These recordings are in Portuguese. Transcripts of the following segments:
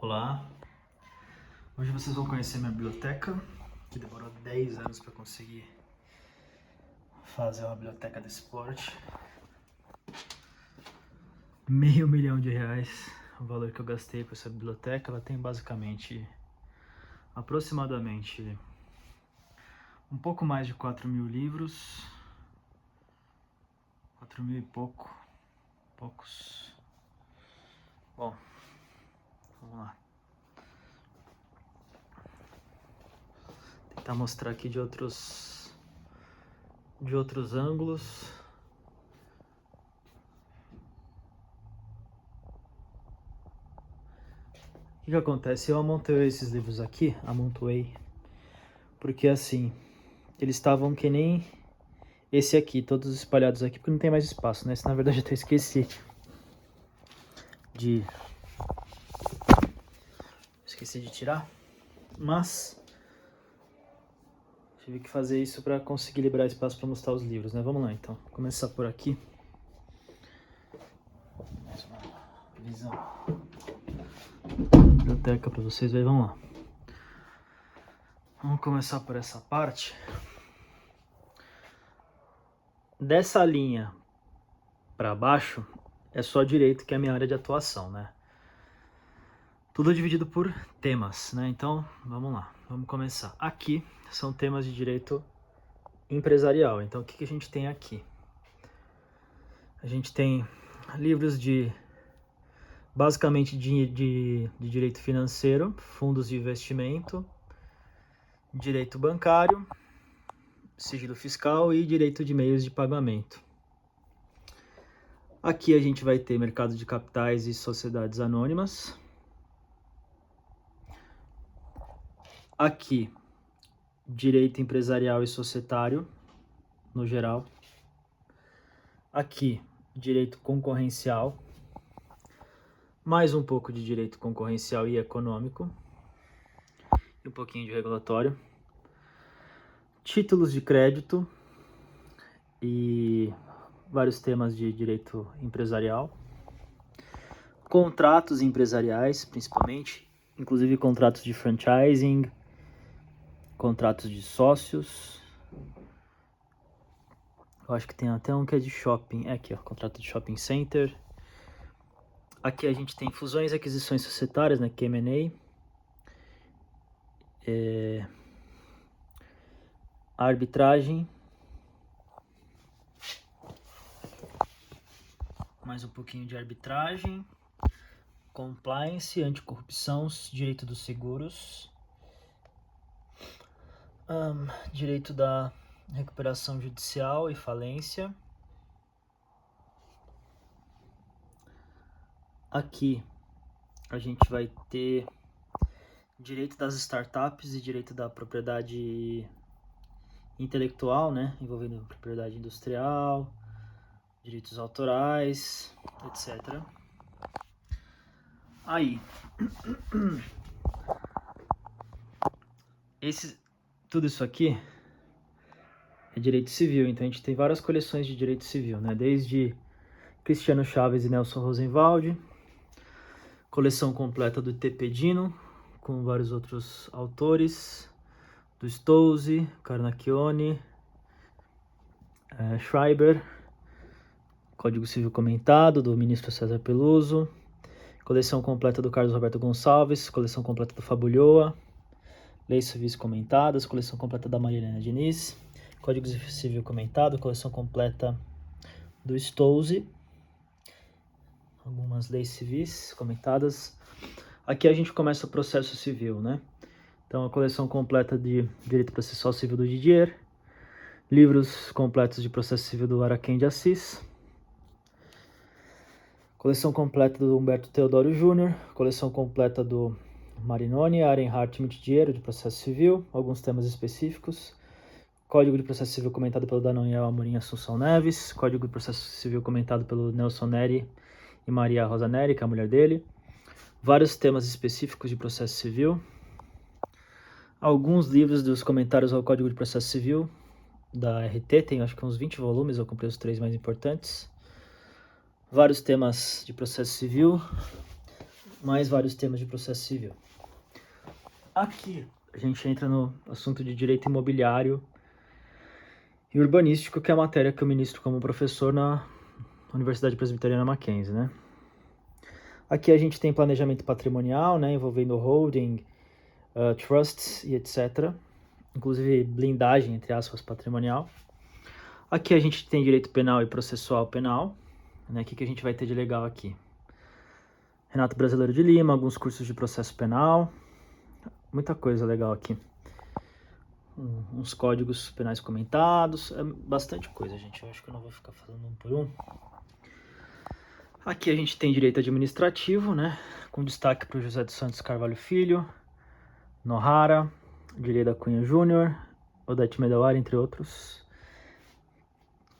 Olá, hoje vocês vão conhecer minha biblioteca, que demorou 10 anos para conseguir fazer uma biblioteca desse porte. R$500 mil o valor que eu gastei com essa biblioteca. Ela tem basicamente, aproximadamente, um pouco mais de 4.000 livros, 4.000 e poucos. Bom, vamos lá. Tentar mostrar aqui de outros ângulos. O que acontece? Eu amontoei esses livros aqui, porque assim, eles estavam que nem esse aqui, todos espalhados aqui, porque não tem mais espaço, né? Esse, na verdade, eu até esqueci de tirar, mas tive que fazer isso para conseguir liberar espaço para mostrar os livros, né? Vamos lá, então. Vou começar por aqui. Mais uma visão da biblioteca para vocês verem. Vamos lá. Vamos começar por essa parte. Dessa linha para baixo é só direito, que é a minha área de atuação, né? Tudo dividido por temas, né? Então, vamos lá, vamos começar. Aqui são temas de direito empresarial. Então, o que a gente tem aqui? A gente tem livros basicamente de direito financeiro, fundos de investimento, direito bancário, sigilo fiscal e direito de meios de pagamento. Aqui a gente vai ter mercado de capitais e sociedades anônimas. Aqui, direito empresarial e societário, no geral. Aqui, direito concorrencial. Mais um pouco de direito concorrencial e econômico. E um pouquinho de regulatório. Títulos de crédito e vários temas de direito empresarial. Contratos empresariais, principalmente. Inclusive contratos de franchising, contratos de sócios. Eu acho que tem até um que é de shopping. É aqui, ó, contrato de shopping center. Aqui a gente tem fusões e aquisições societárias, né, M&A. Arbitragem. Mais um pouquinho de arbitragem. Compliance, anticorrupção, direito dos seguros. Direito da recuperação judicial e falência. Aqui a gente vai ter direito das startups e direito da propriedade intelectual, né, envolvendo propriedade industrial, direitos autorais, etc. Aí, tudo isso aqui é direito civil, então a gente tem várias coleções de direito civil, né, desde Cristiano Chaves e Nelson Rosenwald, coleção completa do T.P. Dino, com vários outros autores, do Stolze, Carnacchione, Schreiber, Código Civil comentado, do ministro César Peluso, coleção completa do Carlos Roberto Gonçalves, coleção completa do Fabulhoa, Leis Civis comentadas, coleção completa da Maria Helena Diniz, Código Civil comentado, coleção completa do Stolze, algumas leis civis comentadas. Aqui a gente começa o processo civil, né? Então, a coleção completa de Direito Processual Civil do Didier, livros completos de processo civil do Araquém de Assis, coleção completa do Humberto Teodoro Júnior, coleção completa do Marinoni, Arenhardt e Mitidiero, de processo civil, alguns temas específicos, Código de Processo Civil comentado pelo Daniel Amorim Assunção Neves, Código de Processo Civil comentado pelo Nelson Neri e Maria Rosa Neri, que é a mulher dele, vários temas específicos de processo civil, alguns livros dos comentários ao Código de Processo Civil da RT, tem acho que uns 20 volumes, eu comprei os 3 mais importantes, vários temas de processo civil, mais vários temas de processo civil. Aqui a gente entra no assunto de direito imobiliário e urbanístico, que é a matéria que eu ministro como professor na Universidade Presbiteriana Mackenzie, né? Aqui a gente tem planejamento patrimonial, né, envolvendo holding, trusts e etc. Inclusive blindagem, entre aspas, patrimonial. Aqui a gente tem direito penal e processual penal, né? O que a gente vai ter de legal aqui? Renato Brasileiro de Lima, alguns cursos de processo penal, muita coisa legal aqui. Uns códigos penais comentados, é bastante coisa, gente. Eu acho que eu não vou ficar falando um por um. Aqui a gente tem direito administrativo, né? Com destaque para o José dos Santos Carvalho Filho, Nohara, Direito da Cunha Júnior, Odete Medawar, entre outros.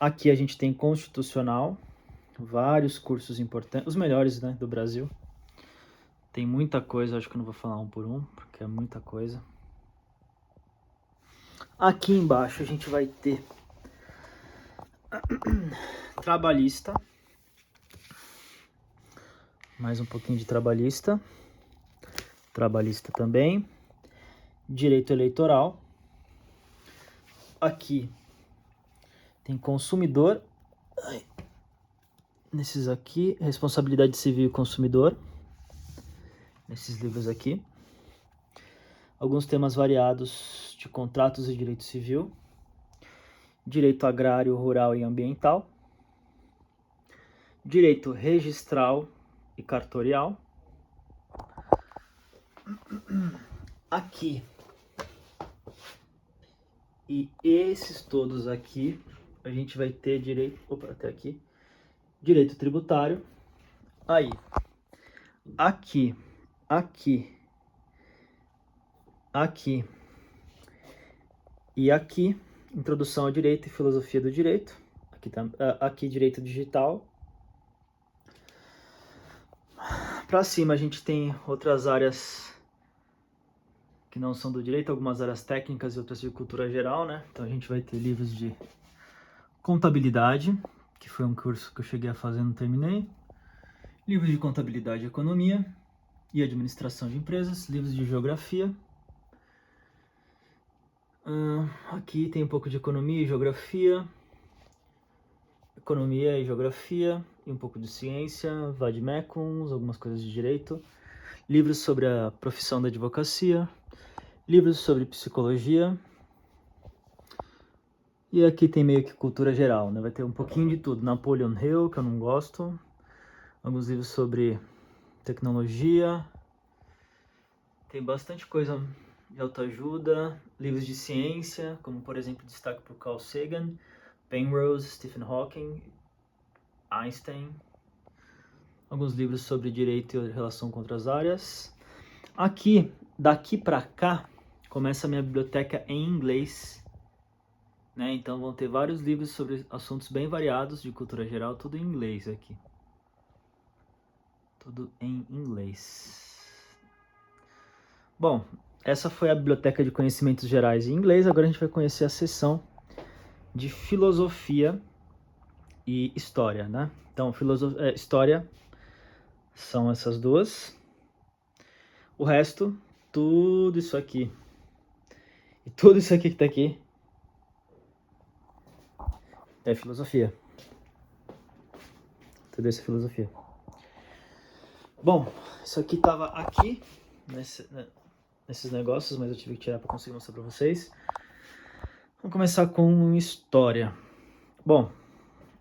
Aqui a gente tem constitucional, vários cursos importantes, os melhores, né, do Brasil. Tem muita coisa, acho que eu não vou falar um por um, porque é muita coisa. Aqui embaixo a gente vai ter trabalhista, mais um pouquinho de trabalhista também, direito eleitoral. Aqui tem consumidor, nesses aqui, responsabilidade civil e consumidor, nesses livros aqui. Alguns temas variados de contratos e direito civil, direito agrário, rural e ambiental, direito registral e cartorial. Aqui, e esses todos aqui, a gente vai ter direito, até aqui, direito tributário. Aí, aqui e aqui, introdução ao direito e filosofia do direito. Aqui direito digital. Para cima a gente tem outras áreas que não são do direito, algumas áreas técnicas e outras de cultura geral, né? Então a gente vai ter livros de contabilidade, que foi um curso que eu cheguei a fazer e não terminei. Livros de contabilidade e economia e administração de empresas, livros de geografia. Aqui tem um pouco de economia e geografia, e um pouco de ciência, vademecums, algumas coisas de direito, livros sobre a profissão da advocacia, livros sobre psicologia, e aqui tem meio que cultura geral, né? Vai ter um pouquinho de tudo, Napoleon Hill, que eu não gosto, alguns livros sobre tecnologia, tem bastante coisa de autoajuda, livros de ciência, como por exemplo destaque para o Carl Sagan, Penrose, Stephen Hawking, Einstein, alguns livros sobre direito e relação com outras áreas. Aqui, daqui para cá, começa a minha biblioteca em inglês, né? Então vão ter vários livros sobre assuntos bem variados de cultura geral, tudo em inglês aqui. Tudo em inglês. Bom, essa foi a biblioteca de conhecimentos gerais em inglês. Agora a gente vai conhecer a seção de filosofia e história, né? Então, história são essas duas. O resto, tudo isso aqui. E tudo isso aqui que tá aqui é filosofia. Tudo isso é filosofia. Bom, isso aqui tava aqui, nesses negócios, mas eu tive que tirar para conseguir mostrar para vocês. Vamos começar com história. Bom,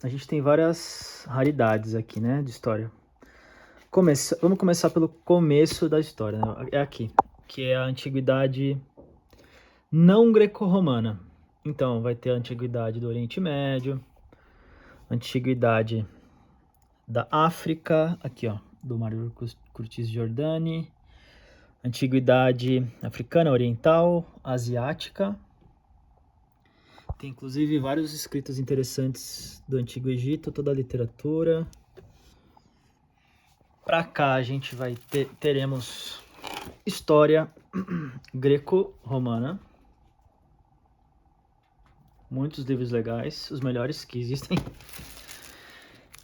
a gente tem várias raridades aqui, né, de história. Vamos começar pelo começo da história, né? É aqui, que é a antiguidade não greco-romana. Então, vai ter a antiguidade do Oriente Médio, antiguidade da África, aqui ó, do Mário Curtis Giordani, antiguidade africana, oriental, asiática. Tem inclusive vários escritos interessantes do Antigo Egito, toda a literatura. Para cá a gente vai teremos história greco-romana. Muitos livros legais, os melhores que existem.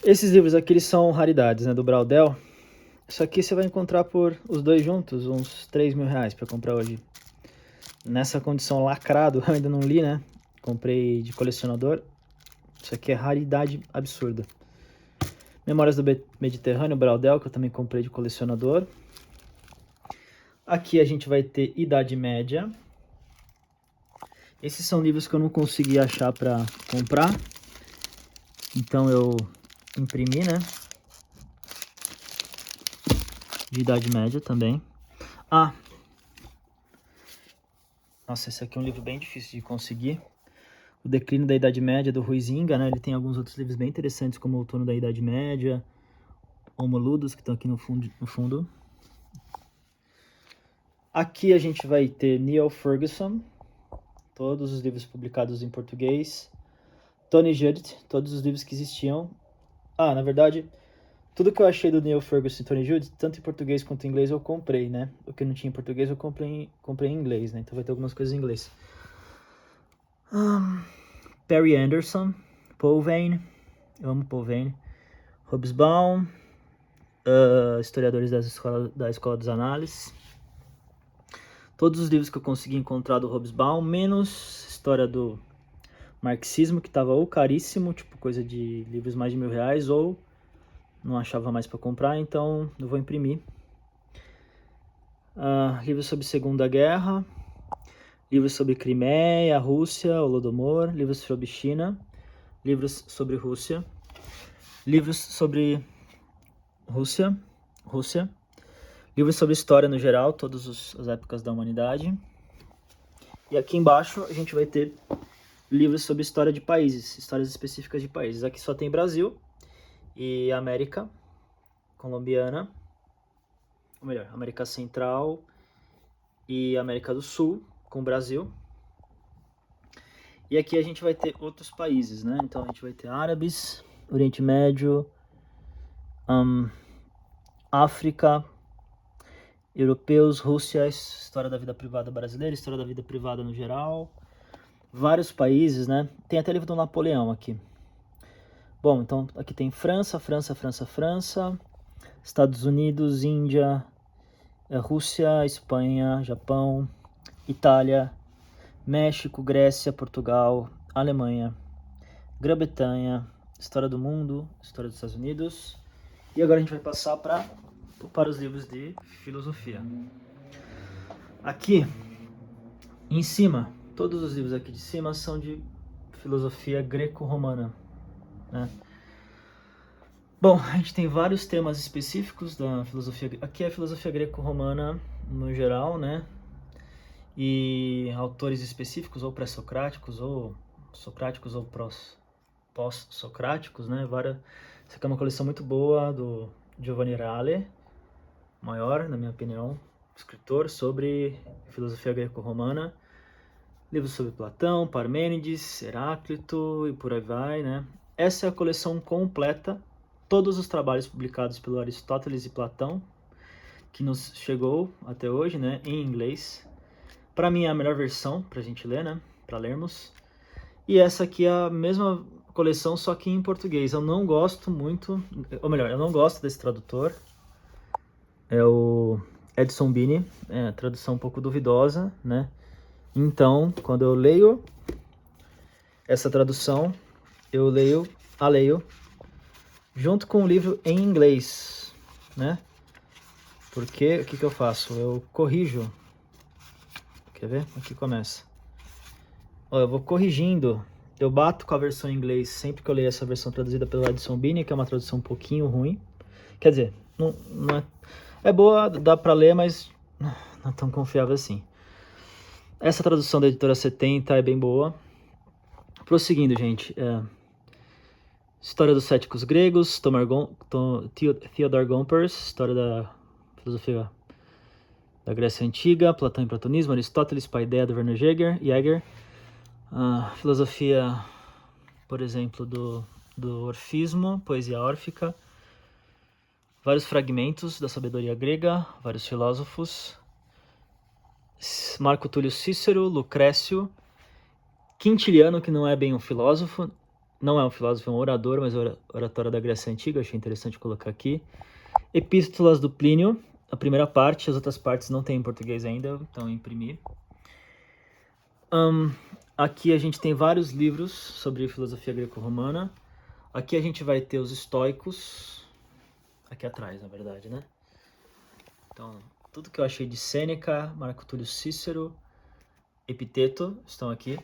Esses livros aqui eles são raridades, né, do Braudel. Isso aqui você vai encontrar por os dois juntos, uns 3 mil reais para comprar hoje. Nessa condição lacrado, eu ainda não li, né? Comprei de colecionador. Isso aqui é raridade absurda. Memórias do Mediterrâneo, Braudel, que eu também comprei de colecionador. Aqui a gente vai ter Idade Média. Esses são livros que eu não consegui achar para comprar. Então eu imprimi, né? De Idade Média também. Ah! Nossa, esse aqui é um livro bem difícil de conseguir. O Declínio da Idade Média, do Huizinga, né? Ele tem alguns outros livros bem interessantes, como O Outono da Idade Média, Homo Ludus, que estão aqui no fundo. Aqui a gente vai ter Niall Ferguson, todos os livros publicados em português. Tony Judd, todos os livros que existiam. Na verdade, tudo que eu achei do Niall Ferguson e Tony Judd, tanto em português quanto em inglês, eu comprei, né? O que não tinha em português, eu comprei em inglês, né? Então vai ter algumas coisas em inglês. Perry Anderson, Paul Vane, eu amo Paul Vane. Hobsbawm, historiadores da Escola dos Análises. Todos os livros que eu consegui encontrar do Hobsbawm, menos história do marxismo, que estava ou caríssimo, tipo coisa de livros mais de R$1.000, ou não achava mais para comprar, então eu vou imprimir. Livros sobre Segunda Guerra, livros sobre Crimeia, Rússia, Holodomor, livros sobre China, livros sobre Rússia, livros sobre Rússia, livros sobre história no geral, todas as épocas da humanidade. E aqui embaixo a gente vai ter livros sobre história de países, histórias específicas de países. Aqui só tem Brasil e América colombiana, ou melhor, América Central e América do Sul com o Brasil. E aqui a gente vai ter outros países, né? Então a gente vai ter árabes, Oriente Médio, África, europeus, Rússia, história da vida privada brasileira, história da vida privada no geral, vários países, né? Tem até livro do Napoleão aqui. Bom, então aqui tem França, Estados Unidos, Índia, Rússia, Espanha, Japão, Itália, México, Grécia, Portugal, Alemanha, Grã-Bretanha, história do mundo, história dos Estados Unidos. E agora a gente vai passar para os livros de filosofia. Aqui, em cima, todos os livros aqui de cima são de filosofia greco-romana, né? Bom, a gente tem vários temas específicos da filosofia. Aqui é a filosofia greco-romana no geral, né? E autores específicos, ou pré-socráticos, ou socráticos, ou pós-socráticos, né? Essa aqui é uma coleção muito boa do Giovanni Reale, maior, na minha opinião, escritor sobre filosofia greco-romana. Livros sobre Platão, Parmênides, Heráclito e por aí vai, né? Essa é a coleção completa, todos os trabalhos publicados pelo Aristóteles e Platão, que nos chegou até hoje, né, em inglês. Para mim é a melhor versão pra gente ler, né, para lermos. E essa aqui é a mesma coleção, só que em português. Eu não gosto muito, ou melhor, eu não gosto desse tradutor. É o Edson Bini, a tradução um pouco duvidosa, né? Então, quando eu leio essa tradução, eu leio junto com o livro em inglês, né? Porque o que eu faço? Eu corrijo. Quer ver? Aqui começa. Ó, eu vou corrigindo. Eu bato com a versão em inglês sempre que eu leio essa versão traduzida pelo Edson Bini, que é uma tradução um pouquinho ruim. Quer dizer, não é boa, dá pra ler, mas não é tão confiável assim. Essa tradução da editora 70 é bem boa. Prosseguindo, gente. História dos céticos gregos, Theodor Gompers, história da filosofia da Grécia Antiga, Platão e Platonismo, Aristóteles, Paideia, do Werner Jaeger. Filosofia, por exemplo, do Orfismo, poesia órfica. Vários fragmentos da sabedoria grega, vários filósofos. Marco Túlio Cícero, Lucrécio, Quintiliano, que não é bem um filósofo, é um orador, mas oratória da Grécia Antiga, achei interessante colocar aqui. Epístolas do Plínio, a primeira parte, as outras partes não tem em português ainda, então eu imprimi. Aqui a gente tem vários livros sobre filosofia greco-romana. Aqui a gente vai ter os estoicos, aqui atrás, na verdade, né? Então, tudo que eu achei de Sêneca, Marco Túlio Cícero, Epiteto estão aqui.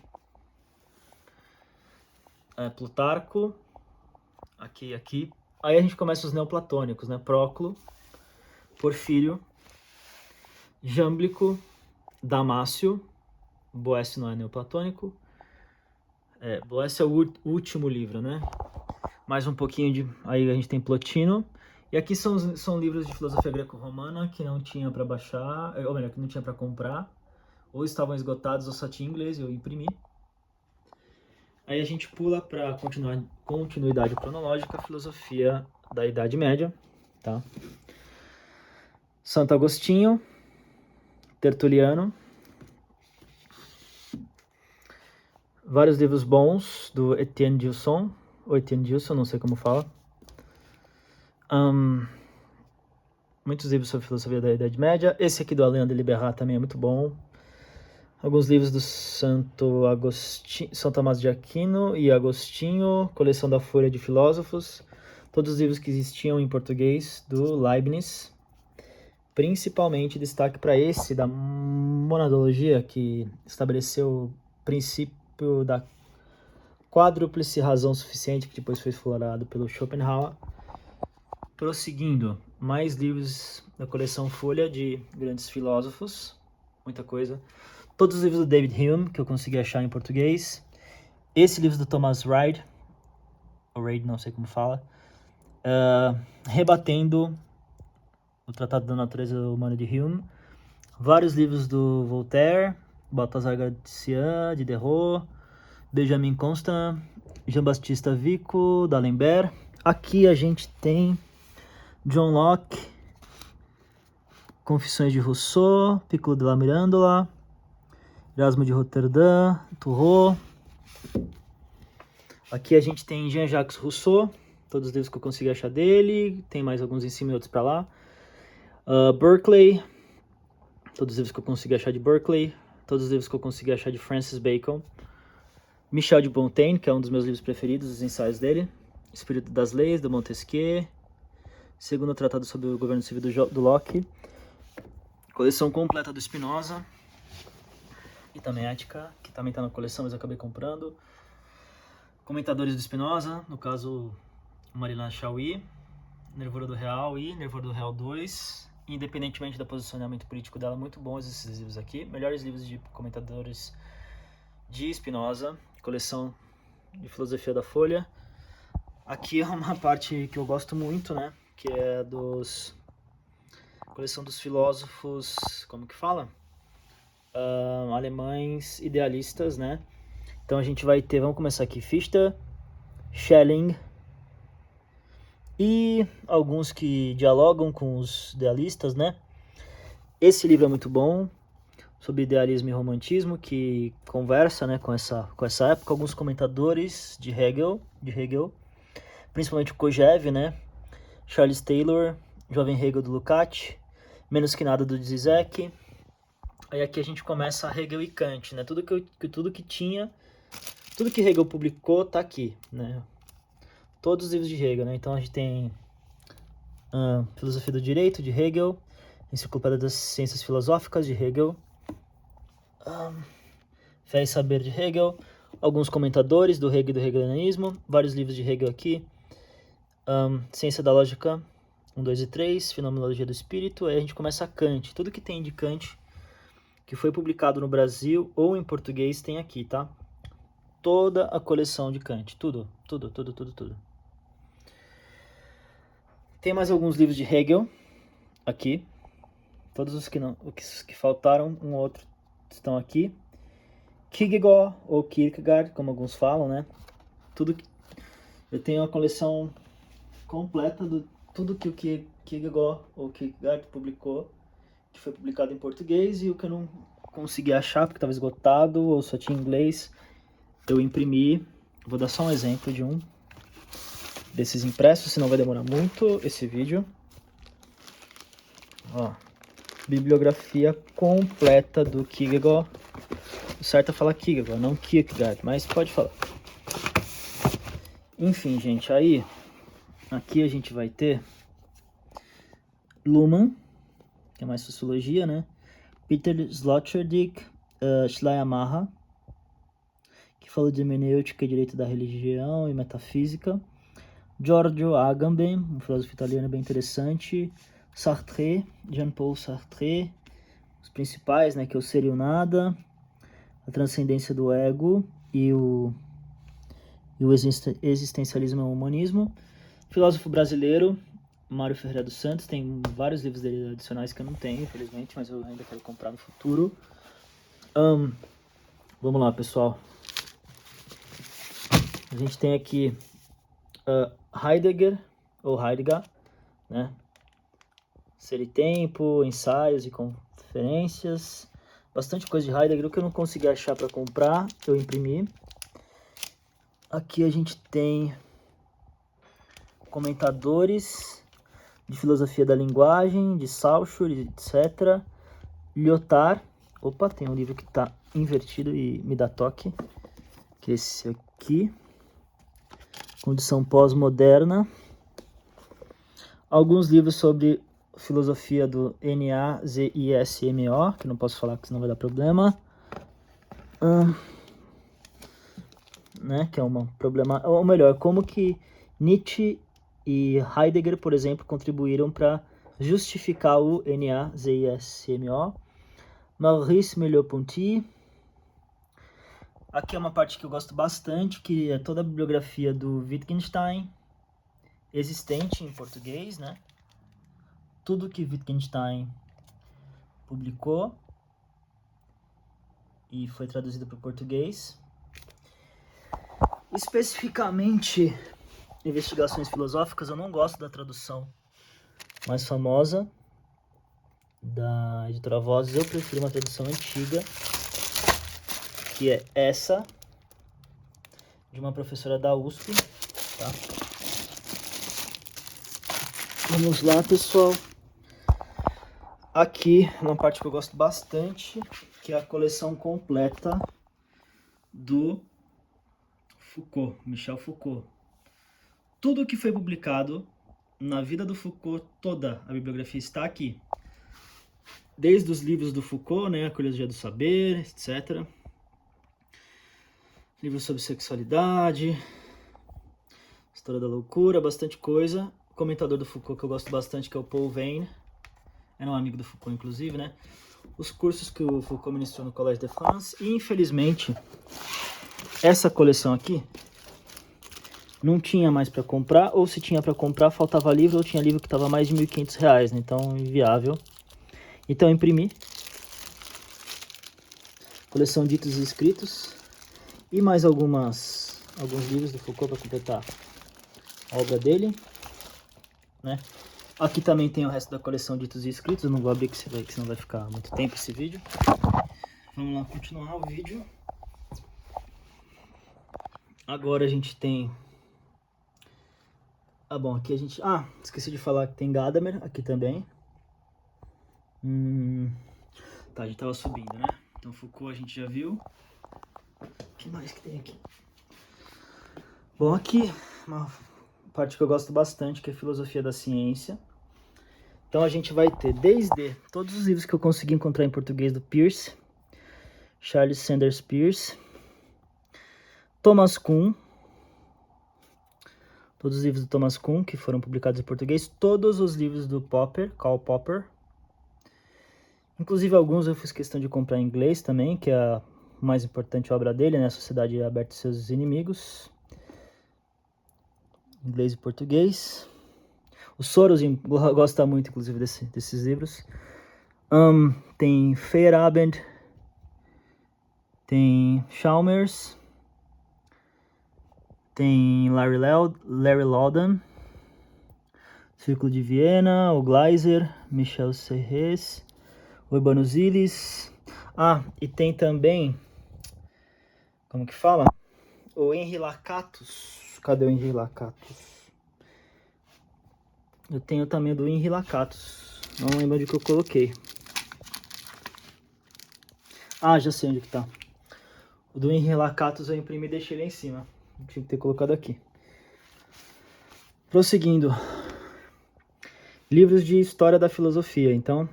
Plutarco, aqui e aqui. Aí a gente começa os neoplatônicos, né? Próclo, Porfírio, Jâmblico, Damácio. Boécio não é neoplatônico. Boécio é o último livro, né? Mais um pouquinho de... Aí a gente tem Plotino. E aqui são livros de filosofia greco-romana que não tinha para baixar, ou melhor, que não tinha para comprar. Ou estavam esgotados ou só tinha em inglês, eu imprimi. Aí a gente pula para continuidade cronológica, filosofia da Idade Média, tá? Santo Agostinho, Tertuliano, vários livros bons do Etienne Gilson, ou Etienne Gilson, não sei como fala. Muitos livros sobre filosofia da Idade Média. Esse aqui do Alain de Libérard também é muito bom. Alguns livros do São Tomás de Aquino e Agostinho, coleção da Folha de Filósofos, todos os livros que existiam em português do Leibniz, principalmente destaque para esse da monadologia, que estabeleceu o princípio da quádruplice razão suficiente, que depois foi explorado pelo Schopenhauer. Prosseguindo, mais livros da coleção Folha de grandes filósofos, muita coisa. Todos os livros do David Hume, que eu consegui achar em português. Esse livro do Thomas Reid, ou Reid, não sei como fala, rebatendo o Tratado da Natureza Humana de Hume. Vários livros do Voltaire, Balthazar Gracian, Diderot, Benjamin Constant, Jean-Baptiste Vico, D'Alembert. Aqui a gente tem John Locke, Confissões de Rousseau, Piccolo della Mirandola, Erasmo de Roterdã, Turreau. Aqui a gente tem Jean-Jacques Rousseau, todos os livros que eu consegui achar dele, tem mais alguns em cima e outros para lá. Berkeley, todos os livros que eu consegui achar de Berkeley, todos os livros que eu consegui achar de Francis Bacon. Michel de Montaigne, que é um dos meus livros preferidos, os ensaios dele. Espírito das Leis, do Montesquieu. Segundo Tratado sobre o Governo Civil do Locke. Coleção completa do Spinoza. E também Ética, que também está na coleção, mas eu acabei comprando. Comentadores do Spinoza, no caso, Marilyn Chauí, Nervura do Real e Nervura do Real 2. Independentemente do posicionamento político dela, muito bons esses livros aqui. Melhores livros de comentadores de Spinoza, coleção de filosofia da Folha. Aqui é uma parte que eu gosto muito, né? Que é coleção dos filósofos, como que fala? Alemães idealistas, né? Então a gente vai ter, vamos começar aqui, Fichte, Schelling e alguns que dialogam com os idealistas, né? Esse livro é muito bom, sobre idealismo e romantismo, que conversa, né, com essa época. Alguns comentadores de Hegel, principalmente o Kojève, né? Charles Taylor, Jovem Hegel do Lukács, Menos que Nada do Zizek. Aí aqui a gente começa Hegel e Kant, né? Tudo que Hegel publicou tá aqui, né? Todos os livros de Hegel, né? Então a gente tem Filosofia do Direito, de Hegel, Enciclopédia das Ciências Filosóficas, de Hegel, Fé e Saber, de Hegel, alguns comentadores do Hegel e do hegelianismo, vários livros de Hegel aqui, Ciência da Lógica 1, 2 e 3, Fenomenologia do Espírito. Aí a gente começa Kant. Tudo que tem de Kant que foi publicado no Brasil ou em português tem aqui, tá? Toda a coleção de Kant, tudo. Tem mais alguns livros de Hegel aqui. Todos os que faltaram, um ou outro, estão aqui. Kierkegaard, ou Kierkegaard, como alguns falam, né? Eu tenho a coleção completa de tudo que o Kierkegaard ou Kierkegaard publicou, que foi publicado em português, e o que eu não consegui achar porque estava esgotado ou só tinha em inglês, eu imprimi. Vou dar só um exemplo de um desses impressos, senão vai demorar muito esse vídeo. Ó, bibliografia completa do Kierkegaard. O certo é falar Kierkegaard, não Kierkegaard, mas pode falar. Enfim, gente, aí aqui a gente vai ter Luhmann, que é mais sociologia, né? Peter Sloterdijk Schleiermacher, que fala de hermenêutica, direito da religião e metafísica. Giorgio Agamben, um filósofo italiano bem interessante. Sartre, Jean-Paul Sartre, os principais, né, que é o Ser e o Nada, a transcendência do ego e o existencialismo e o humanismo. Filósofo brasileiro, Mário Ferreira dos Santos, tem vários livros dele adicionais que eu não tenho, infelizmente, mas eu ainda quero comprar no futuro. Vamos lá, pessoal. A gente tem aqui Heidegger, né? Ser e Tempo, ensaios e conferências. Bastante coisa de Heidegger. O que eu não consegui achar para comprar, eu imprimi. Aqui a gente tem comentadores de filosofia da linguagem, de Saussure, etc. Lyotard. Opa, tem um livro que está invertido e me dá toque. Que é esse aqui. Condição pós-moderna. Alguns livros sobre filosofia do NAZISMO, que não posso falar porque senão vai dar problema. Né, que é um problema, ou melhor, como que Nietzsche e Heidegger, por exemplo, contribuíram para justificar o NAZISMO. Maurice Merleau-Ponty. Aqui é uma parte que eu gosto bastante, que é toda a bibliografia do Wittgenstein, existente em português, né? Tudo que Wittgenstein publicou e foi traduzido para o português. Especificamente, investigações filosóficas, eu não gosto da tradução mais famosa da editora Vozes. Eu prefiro uma tradução antiga, que é essa, de uma professora da USP, tá? Vamos lá, pessoal. Aqui, uma parte que eu gosto bastante, que é a coleção completa do Foucault, Michel Foucault. Tudo que foi publicado na vida do Foucault, toda a bibliografia está aqui. Desde os livros do Foucault, né, A Curiosidade do Saber, etc. Livros sobre sexualidade, História da Loucura, bastante coisa. O comentador do Foucault que eu gosto bastante, que é o Paul Veyne. Era um amigo do Foucault, inclusive, né? Os cursos que o Foucault ministrou no Collège de France. E, infelizmente, essa coleção aqui não tinha mais para comprar, ou se tinha para comprar, faltava livro, ou tinha livro que estava mais de R$1.500, né? Então, inviável. Então, eu imprimi. Coleção Ditos e Escritos. E mais alguns livros do Foucault para completar a obra dele, né? Aqui também tem o resto da coleção Ditos e Escritos. Eu não vou abrir, que senão vai ficar muito tempo esse vídeo. Vamos lá continuar o vídeo. Agora a gente tem... bom, aqui a gente... esqueci de falar que tem Gadamer aqui também. Tá, a gente tava subindo, né? Então Foucault a gente já viu. O que mais que tem aqui? Bom, aqui uma parte que eu gosto bastante, que é Filosofia da Ciência. Então a gente vai ter desde todos os livros que eu consegui encontrar em português do Peirce, Charles Sanders Peirce, Thomas Kuhn, todos os livros do Thomas Kuhn que foram publicados em português, todos os livros do Popper, Karl Popper, inclusive alguns eu fiz questão de comprar em inglês também, que é a mais importante obra dele, né? A Sociedade Aberta e Seus Inimigos, inglês e português. O Soros gosta muito, inclusive, desses livros. Tem Feyerabend, tem Chalmers, tem Larry Laudan, Círculo de Viena, o Gleiser, Michel Serres, o Urbano Zilis. E tem também, como que fala? O Henri Lakatos. Cadê o Henri Lakatos? Eu tenho também do Henri Lakatos. Não lembro onde que eu coloquei. Ah, já sei onde que tá. O do Henri Lakatos eu imprimi e deixei ele em cima. Tinha que ter colocado aqui. Prosseguindo. Livros de História da Filosofia. Então,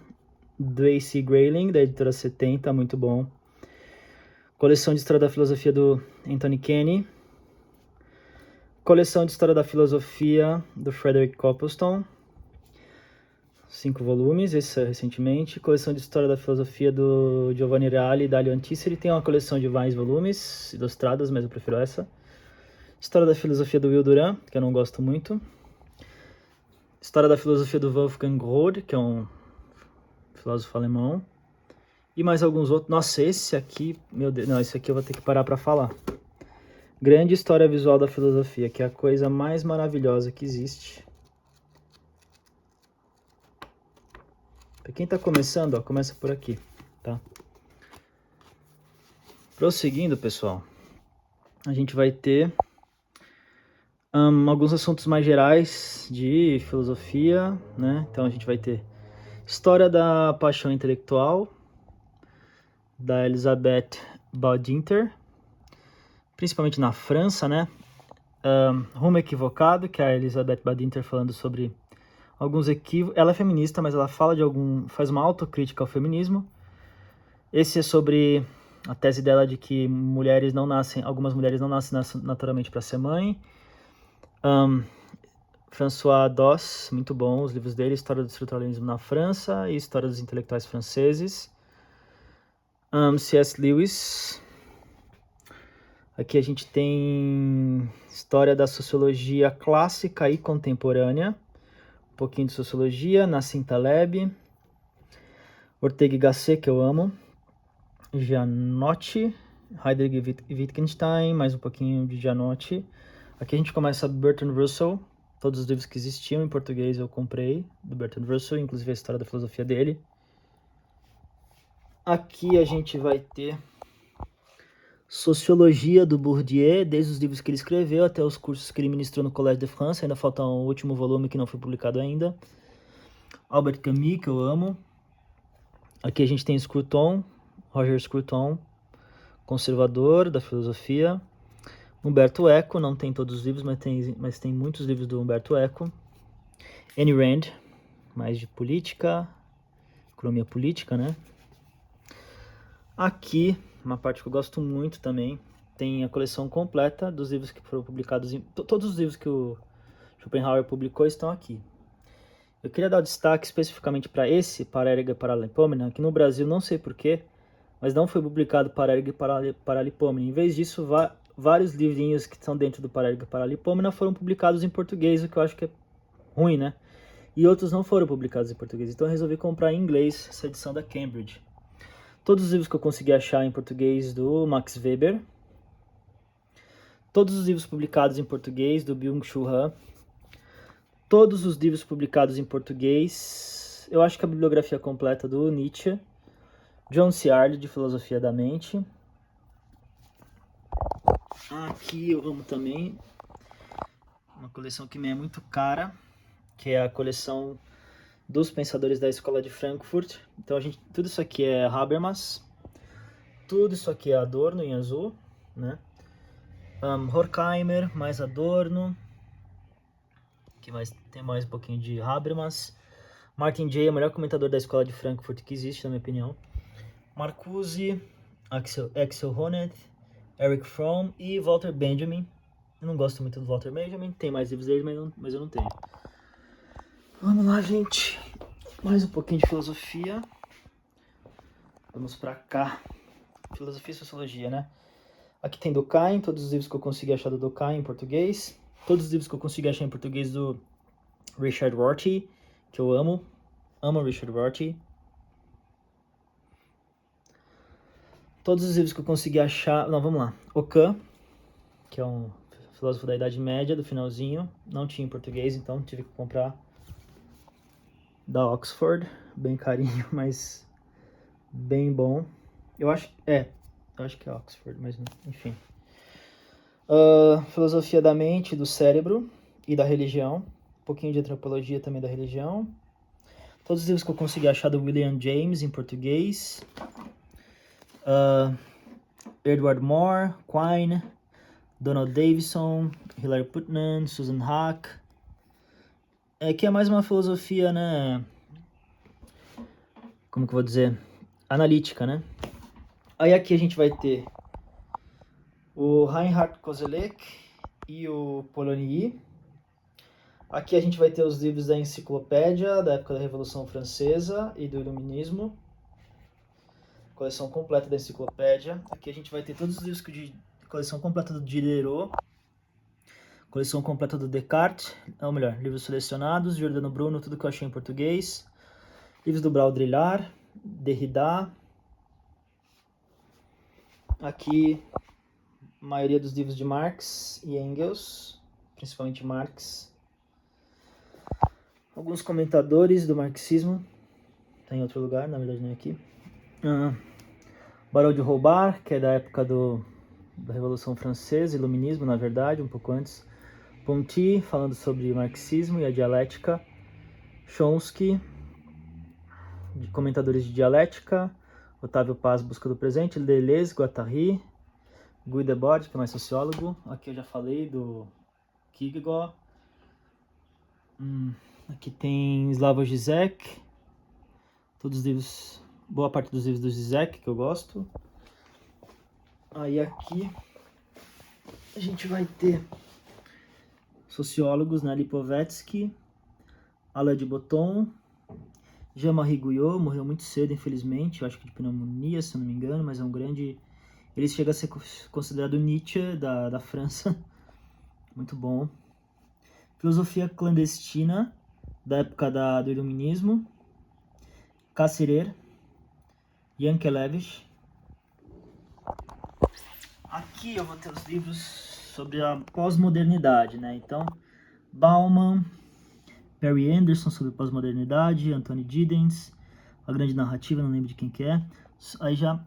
do A.C. Grayling, da editora 70, muito bom. Coleção de História da Filosofia do Anthony Kenny. Coleção de História da Filosofia do Frederick Coplestone. 5 volumes, esse saiu recentemente. Coleção de História da Filosofia do Giovanni Reale e Dario Antiseri. Tem uma coleção de mais volumes, ilustradas, mas eu prefiro essa. História da Filosofia do Will Durant, que eu não gosto muito. História da Filosofia do Wolfgang Rode, que é um filósofo alemão. E mais alguns outros. Nossa, esse aqui, meu Deus, não, esse aqui eu vou ter que parar para falar. Grande História Visual da Filosofia, que é a coisa mais maravilhosa que existe. Para quem está começando, ó, começa por aqui, tá? Prosseguindo, pessoal, a gente vai ter alguns assuntos mais gerais de filosofia, né? Então a gente vai ter História da Paixão Intelectual, da Elisabeth Badinter, principalmente na França, né? Rumo Equivocado, que é a Elisabeth Badinter falando sobre alguns equívocos. Ela é feminista, mas ela fala faz uma autocrítica ao feminismo. Esse é sobre a tese dela de que algumas mulheres não nascem naturalmente para ser mãe. François Doss, muito bom, os livros dele, História do Estruturalismo na França e História dos Intelectuais Franceses. C.S. Lewis. Aqui a gente tem História da Sociologia Clássica e Contemporânea. Um pouquinho de Sociologia, Nassim Taleb. Ortega y Gasset, que eu amo. Gianotti, Heidegger e Wittgenstein, mais um pouquinho de Gianotti. Aqui a gente começa Bertrand Russell, todos os livros que existiam em português eu comprei, do Bertrand Russell, inclusive a história da filosofia dele. Aqui a gente vai ter Sociologia do Bourdieu, desde os livros que ele escreveu até os cursos que ele ministrou no Collège de France, ainda falta um último volume que não foi publicado ainda. Albert Camus, que eu amo. Aqui a gente tem Scruton, Roger Scruton, conservador da filosofia. Humberto Eco, não tem todos os livros, mas tem muitos livros do Humberto Eco. Ayn Rand, mais de política, economia política, né? Aqui, uma parte que eu gosto muito também, tem a coleção completa dos livros que foram publicados todos os livros que o Schopenhauer publicou estão aqui. Eu queria dar destaque especificamente para esse, Parérga e Paralipômena, que no Brasil, não sei porquê, mas não foi publicado Parérga e Paralipômena. Em vez disso, vários livrinhos que estão dentro do Parérga e Paralipômena foram publicados em português, o que eu acho que é ruim, né? E outros não foram publicados em português, então eu resolvi comprar em inglês essa edição da Cambridge. Todos os livros que eu consegui achar em português do Max Weber. Todos os livros publicados em português do Byung-Chul Han. Todos os livros publicados em português. Eu acho que a bibliografia completa do Nietzsche. John Searle, de Filosofia da Mente. Aqui eu amo também uma coleção que me é muito cara, que é a coleção dos pensadores da Escola de Frankfurt. Então tudo isso aqui é Habermas, tudo isso aqui é Adorno em azul, né? Horkheimer, mais Adorno, tem mais um pouquinho de Habermas. Martin Jay é o melhor comentador da Escola de Frankfurt que existe, na minha opinião. Marcuse, Axel Honneth, Eric Fromm e Walter Benjamin. Eu não gosto muito do Walter Benjamin, tem mais livros dele, mas eu não tenho. Vamos lá, gente. Mais um pouquinho de filosofia. Vamos pra cá. Filosofia e Sociologia, né? Aqui tem Durkheim, todos os livros que eu consegui achar do Durkheim em português. Todos os livros que eu consegui achar em português do Richard Rorty, que eu amo. Amo Richard Rorty. Todos os livros que eu consegui achar... Não, vamos lá. Ockham, que é um filósofo da Idade Média, do finalzinho. Não tinha em português, então tive que comprar da Oxford. Bem carinho, mas bem bom. Eu acho que é Oxford, mas enfim. Filosofia da Mente, do Cérebro e da Religião. Um pouquinho de Antropologia também da Religião. Todos os livros que eu consegui achar do William James em português. Edward Moore, Quine, Donald Davidson, Hilary Putnam, Susan Hack. Que é mais uma filosofia, né? Como que eu vou dizer? Analítica, né? Aí aqui a gente vai ter o Reinhard Koselleck e o Polanyi. Aqui a gente vai ter os livros da enciclopédia da época da Revolução Francesa e do Iluminismo. Coleção completa da enciclopédia. Aqui a gente vai ter todos os livros coleção completa do Diderot. Coleção completa do Descartes. Ou melhor, livros selecionados. Giordano Bruno, tudo que eu achei em português. Livros do Baudrillard, Derrida. Aqui, a maioria dos livros de Marx e Engels, principalmente Marx. Alguns comentadores do marxismo. Está em outro lugar, na verdade não é aqui. Barão de Roubar, que é da época da Revolução Francesa, Iluminismo, na verdade, um pouco antes. Ponty, falando sobre marxismo e a dialética. Chomsky, de comentadores de dialética. Otávio Paz, Busca do Presente. Deleuze, Guattari. Guy Debord, que é mais sociólogo. Aqui eu já falei do Kierkegaard. Aqui tem Slavoj Žižek. Todos os livros, boa parte dos livros do Žižek que eu gosto. Aí aqui a gente vai ter sociólogos, né? Lipovetsky, Alain de Botton, Jean-Marie Guyot, morreu muito cedo, infelizmente, eu acho que de pneumonia, se eu não me engano, mas é um grande... Ele chega a ser considerado Nietzsche da França, muito bom. Filosofia clandestina, da época do Iluminismo, Cassirer, Yankelevich. Aqui eu vou ter os livros sobre a pós-modernidade, né? Então, Bauman, Perry Anderson sobre pós-modernidade, Anthony Giddens, A Grande Narrativa, não lembro de quem que é. Aí já,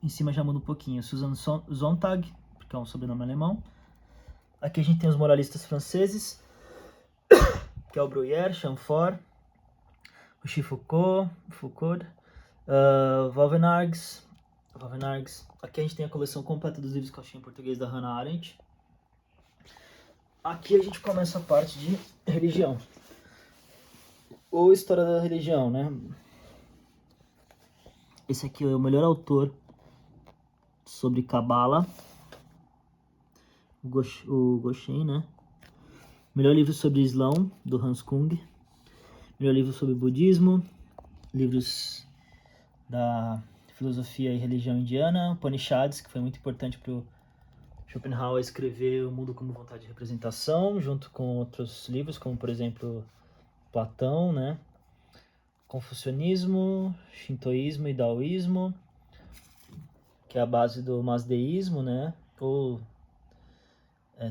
em cima já muda um pouquinho. Susan Sontag, porque é um sobrenome alemão. Aqui a gente tem os moralistas franceses, que é o Bruyère, Chamfort, o Foucault, Vauvenargues. Aqui a gente tem a coleção completa dos livros que eu achei em português da Hannah Arendt. Aqui a gente começa a parte de religião. Ou história da religião, né? Esse aqui é o melhor autor sobre Cabala, o Goshen, né? Melhor livro sobre Islão, do Hans Kung. Melhor livro sobre budismo. Livros da filosofia e religião indiana. Upanishads, que foi muito importante para o Schopenhauer escrever O Mundo como Vontade de Representação, junto com outros livros, como por exemplo Platão, né? Confucionismo, Shintoísmo e Daoísmo, que é a base do Mazdeísmo, né? Ou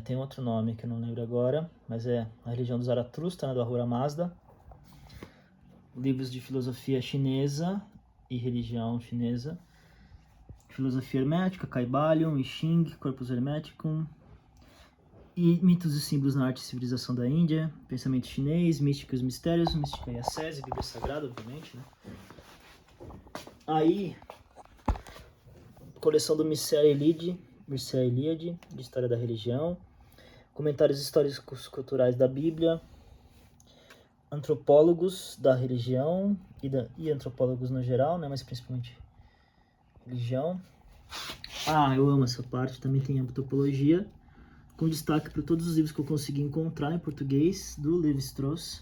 tem outro nome que eu não lembro agora, mas é a religião do Zaratustra, né? Do Ahura Mazda. Livros de filosofia chinesa e religião chinesa. Filosofia hermética, Kybalion, I Ching, Corpus Hermeticum. E mitos e símbolos na arte e civilização da Índia, pensamento chinês, mística e os mistérios, mística e ascese, Bíblia Sagrada, obviamente, né? Aí, coleção do Mircea Eliade, de História da Religião, comentários históricos culturais da Bíblia, antropólogos da religião e antropólogos no geral, né? Mas principalmente religião. Eu amo essa parte, também tem antropologia, com destaque para todos os livros que eu consegui encontrar em português, do Lévi-Strauss.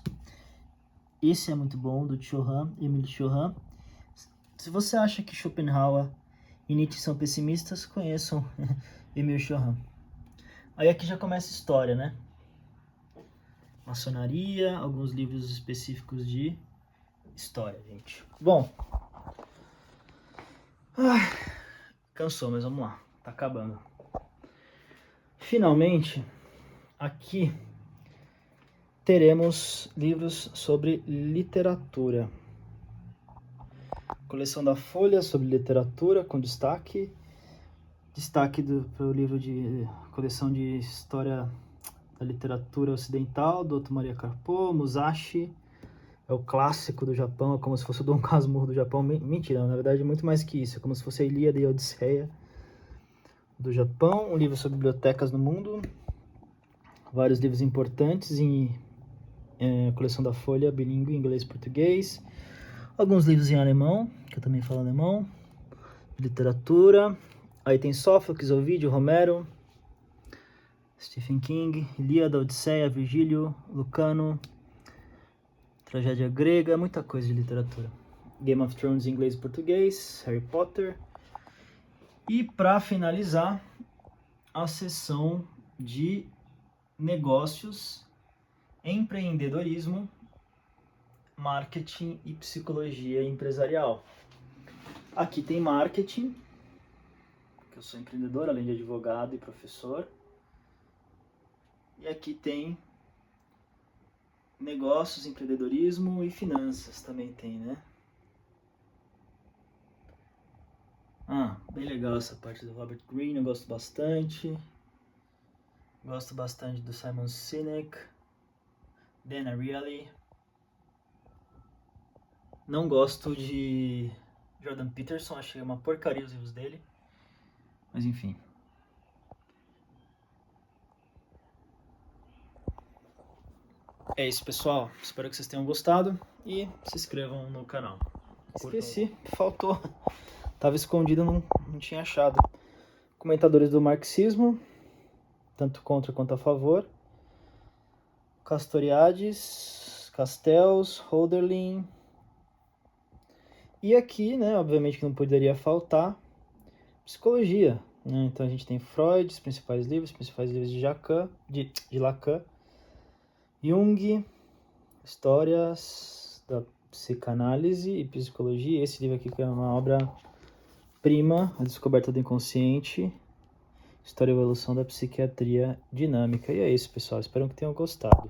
Esse é muito bom, do Émile Cioran. Se você acha que Schopenhauer e Nietzsche são pessimistas, conheçam Émile Cioran. Aí aqui já começa a história, né? Maçonaria, alguns livros específicos de história, gente. Bom, cansou, mas vamos lá, tá acabando. Finalmente, aqui teremos livros sobre literatura. Coleção da Folha sobre literatura, com destaque. Destaque para o livro de coleção de história da literatura ocidental, do Otto Maria Carpo, Musashi, É o clássico do Japão, é como se fosse o Dom Casmurro do Japão. Mentira, na verdade é muito mais que isso. É como se fosse a Ilíada e a Odisseia do Japão. Um livro sobre bibliotecas no mundo. Vários livros importantes em coleção da Folha, bilíngue, inglês e português. Alguns livros em alemão, que eu também falo alemão. Literatura. Aí tem Sófocles, Ovídio, Romero, Stephen King, Ilíada, Odisseia, Virgílio, Lucano, tragédia grega, muita coisa de literatura. Game of Thrones em inglês e português, Harry Potter. E para finalizar, a seção de negócios, empreendedorismo, marketing e psicologia empresarial. Aqui tem marketing, que eu sou empreendedor, além de advogado e professor. E aqui tem negócios, empreendedorismo e finanças também tem, né? Bem legal essa parte do Robert Greene, eu gosto bastante. Gosto bastante do Simon Sinek, Dan Ariely. Não gosto de Jordan Peterson, achei uma porcaria os livros dele. Mas enfim. É isso, pessoal. Espero que vocês tenham gostado e se inscrevam no canal. Esqueci, faltou. Tava escondido, não tinha achado. Comentadores do marxismo, tanto contra quanto a favor. Castoriadis, Castells, Hölderlin. E aqui, né, obviamente que não poderia faltar, psicologia. Né? Então a gente tem Freud, os principais livros de Lacan, Jung, histórias da psicanálise e psicologia. Esse livro aqui que é uma obra-prima, A Descoberta do Inconsciente, História e Evolução da Psiquiatria Dinâmica. E é isso, pessoal. Espero que tenham gostado.